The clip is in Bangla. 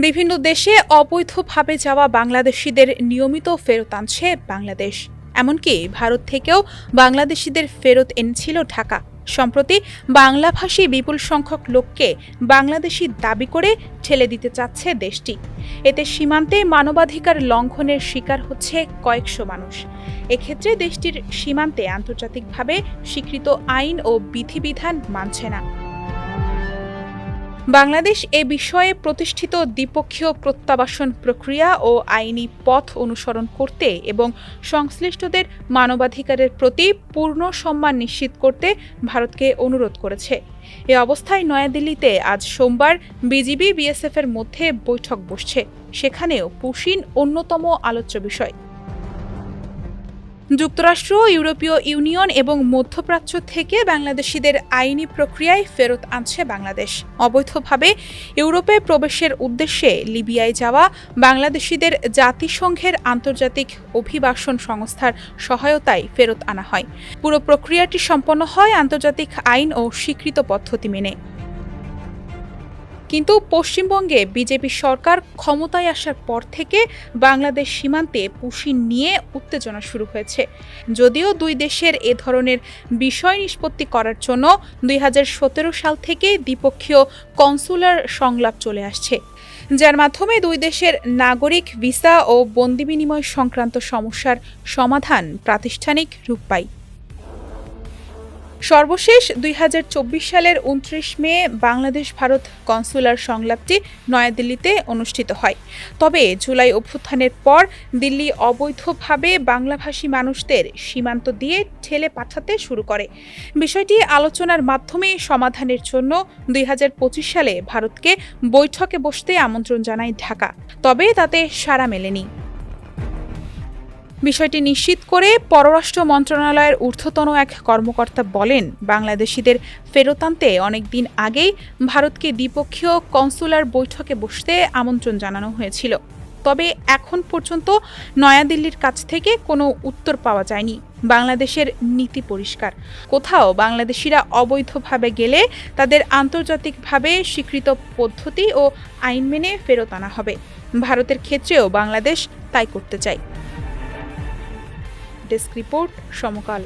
বিভিন্ন দেশে অবৈধভাবে যাওয়া বাংলাদেশিদের নিয়মিত ফেরত আনছে বাংলাদেশ। এমনকি ভারত থেকেও বাংলাদেশিদের ফেরত এনেছিল ঢাকা। সম্প্রতি বাংলাভাষী বিপুল সংখ্যক লোককে বাংলাদেশি দাবি করে ঠেলে দিতে চাচ্ছে দেশটি। এতে সীমান্তে মানবাধিকার লঙ্ঘনের শিকার হচ্ছে কয়েকশো মানুষ। এক্ষেত্রে দেশটির সীমান্তে আন্তর্জাতিকভাবে স্বীকৃত আইন ও বিধিবিধান মানছে না। বাংলাদেশ এ বিষয়ে প্রতিষ্ঠিত দ্বিপক্ষীয় প্রত্যাবাসন প্রক্রিয়া ও আইনি পথ অনুসরণ করতে এবং সংশ্লিষ্টদের মানবাধিকারের প্রতি পূর্ণ সম্মান নিশ্চিত করতে ভারতকে অনুরোধ করেছে। এ অবস্থায় নয়াদিল্লিতে আজ সোমবার বিজিবি বিএসএফের মধ্যে বৈঠক বসছে। সেখানেও পুশিন অন্যতম আলোচ্য বিষয়। যুক্তরাষ্ট্র, ইউরোপীয় ইউনিয়ন এবং মধ্যপ্রাচ্য থেকে বাংলাদেশিদের আইনি প্রক্রিয়ায় ফেরত আনছে বাংলাদেশ। অবৈধভাবে ইউরোপে প্রবেশের উদ্দেশ্যে লিবিয়ায় যাওয়া বাংলাদেশিদের জাতিসংঘের আন্তর্জাতিক অভিবাসন সংস্থার সহায়তায় ফেরত আনা হয়। পুরো প্রক্রিয়াটি সম্পন্ন হয় আন্তর্জাতিক আইন ও স্বীকৃত পদ্ধতি মেনে। কিন্তু পশ্চিমবঙ্গে বিজেপি সরকার ক্ষমতায় আসার পর থেকে বাংলাদেশ সীমান্তে পুশিন নিয়ে উত্তেজনা শুরু হয়েছে। যদিও দুই দেশের এ ধরনের বিষয় নিষ্পত্তি করার জন্য 2017 সাল থেকে দ্বিপক্ষীয় কনসুলার সংলাপ চলে আসছে, যার মাধ্যমে দুই দেশের নাগরিক ভিসা ও বন্দি বিনিময় সংক্রান্ত সমস্যার সমাধান প্রাতিষ্ঠানিক রূপ পায়। সর্বশেষ 2024 সালের 29 মে বাংলাদেশ ভারত কনসুলার সংলাপটি নয়াদিল্লিতে অনুষ্ঠিত হয়। তবে জুলাই অভ্যুত্থানের পর দিল্লি অবৈধভাবে বাংলাভাষী মানুষদের সীমান্ত দিয়ে ঠেলে পাঠাতে শুরু করে। বিষয়টি আলোচনার মাধ্যমে সমাধানের জন্য 2025 সালে ভারতকে বৈঠকে বসতে আমন্ত্রণ জানায় ঢাকা, তবে তাতে সাড়া মেলেনি। বিষয়টি নিশ্চিত করে পররাষ্ট্র মন্ত্রণালয়ের ঊর্ধ্বতন এক কর্মকর্তা বলেন, বাংলাদেশিদের ফেরত আনতে অনেক দিন আগেই ভারতকে দ্বিপক্ষীয় কনসুলার বৈঠকে বসতে আমন্ত্রণ জানানো হয়েছিল। তবে এখন পর্যন্ত নয়াদিল্লির কাছ থেকে কোনো উত্তর পাওয়া যায়নি। বাংলাদেশের নীতি পরিষ্কার, কোথাও বাংলাদেশিরা অবৈধভাবে গেলে তাদের আন্তর্জাতিকভাবে স্বীকৃত পদ্ধতি ও আইন মেনে ফেরত আনা হবে। ভারতের ক্ষেত্রেও বাংলাদেশ তাই করতে চায়। ডেস্ক রিপোর্ট, সমকাল।